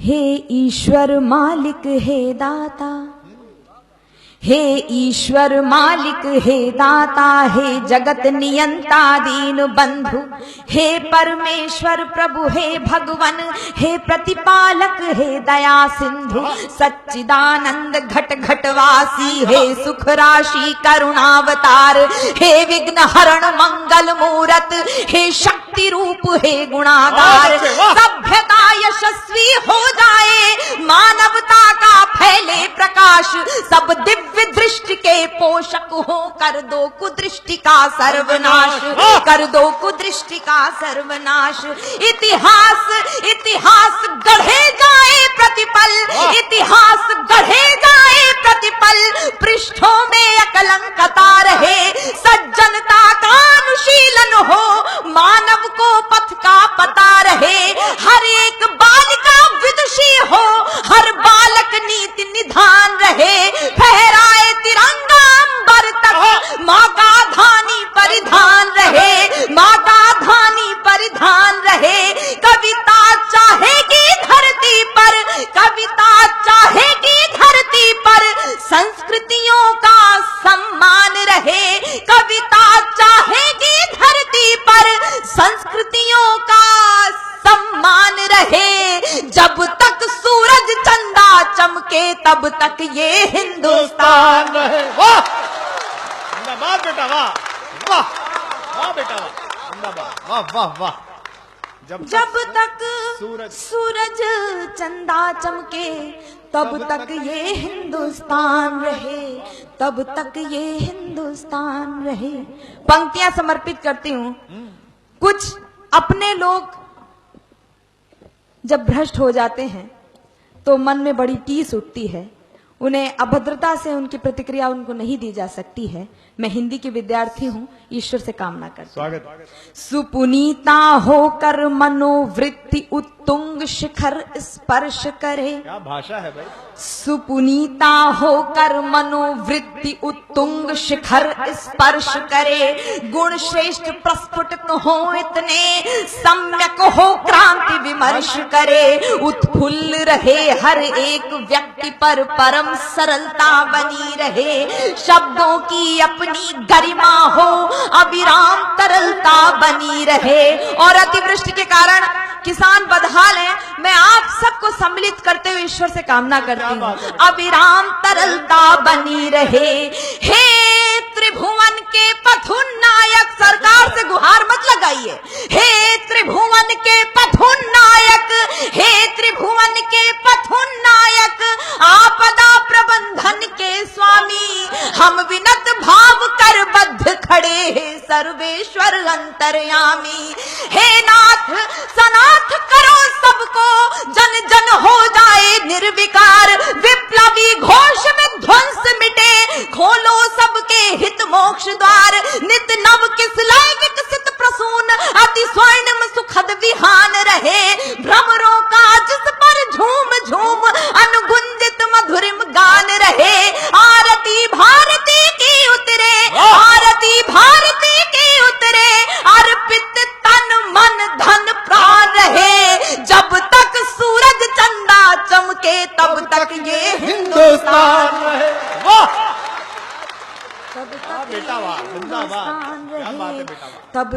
हे ईश्वर मालिक हे दाता, हे ईश्वर मालिक हे दाता, हे जगत नियंता दीन बंधु, हे परमेश्वर प्रभु, हे भगवन, हे प्रतिपालक, हे दया सिंधु, सच्चिदानंद घट घटवासी, हे सुख राशि करुणावतार, हे विघ्न हरण मंगल मूरत, हे शक्ति रूप, हे गुणागार। सभ्यता यशस्वी हो जाए, मानवता का फैले प्रकाश, सब दिव्य दृष्टि के पोषक हो, कर दो कुदृष्टि का सर्वनाश, कर दो कुदृष्टि का सर्वनाश। इतिहास इतिहास गढ़े जाए प्रतिपल, इतिहास गढ़े जाए प्रतिपल, पृष्ठों में अकलंकता रहे, सज्जनता का अनुशीलन हो, मानव को पथ का पता रहे, हर एक बालिका विदुषी हो, हर बालक नीति निधान रहे, फहराए तिरंगा अंबर तक, माँ का धानी परिधान रहे, माँ का धानी परिधान रहे। कविता चाहेगी धरती पर, कविता चाहेगी धरती पर, संस्कृतियों का सम्मान रहे, कविता चाहेगी धरती पर, संस्कृतियों का सम्मान रहे। जब तक सूरज चंदा चमके तब तक ये हिंदुस्तान रहे। वाह जिंदाबाद बेटा, वाह वाह वाह बेटा, वाह जिंदाबाद, वाह वाह वाह। जब तक सूरज चंदा चमके तब तक ये हिंदुस्तान रहे, तब तक ये हिंदुस्तान रहे। पंक्तियां समर्पित करती हूँ। कुछ अपने लोग जब भ्रष्ट हो जाते हैं तो मन में बड़ी टीस उठती है, उन्हें अभद्रता से उनकी प्रतिक्रिया उनको नहीं दी जा सकती है। मैं हिंदी की विद्यार्थी हूँ, ईश्वर से कामना करती हूँ। स्वागत। सुपुनीता होकर मनोवृत्ति उत्तुंग शिखर स्पर्श करे। क्या भाषा है भाई। सुपुनीता होकर मनोवृत्ति उत्तुंग शिखर स्पर्श करे, गुण श्रेष्ठ प्रस्फुटित हो इतने, सम्यक हो क्रांति विमर्श करे, उत्फुल्ल रहे हर एक व्यक्ति पर परम सरलता बनी रहे, शब्दों की अपनी गरिमा हो अविराम तरलता बनी रहे। और अतिवृष्टि के कारण किसान बदहाल हैं, मैं आप सबको सम्मिलित करते हुए ईश्वर से कामना करती हूँ, अविराम तरलता बनी रहे। हे त्रिभुवन के पथुन्नायक, सरकार से गुहार मत लगाइए, हे त्रिभुवन के पथुन्नायक, हे त्रिभुवन के पथुन्नायक, आपदा प्रबंधन के स्वामी, हम विनत भाव कर बद्ध खड़े हैं सर्वेश्वर अंतर्यामी। हे नाथ सनाथ करो सबको, जन जन हो जाए निर्विकार, विप्लवी घोष में ध्वंस मिटे, खोलो सबके हित मोक्ष द्वार, नित नव किसलय विकसित प्रसून, अति स्वर्णिम सुखद विहान रहे, भ्रमरों का जिस पर झूम झूम अनुगुंजित मधुरिम गान रहे। आरती भारती की उतरे, आरती भारती की उतरे, अर्पित तन मन धन प्राण रहे, जब तक सूरज चंदा चमके तब तक ये हिंदुस्तान रहे। वाह तब तक बेटा, वाह जिंदाबाद, क्या बात है बेटा, वाह। तब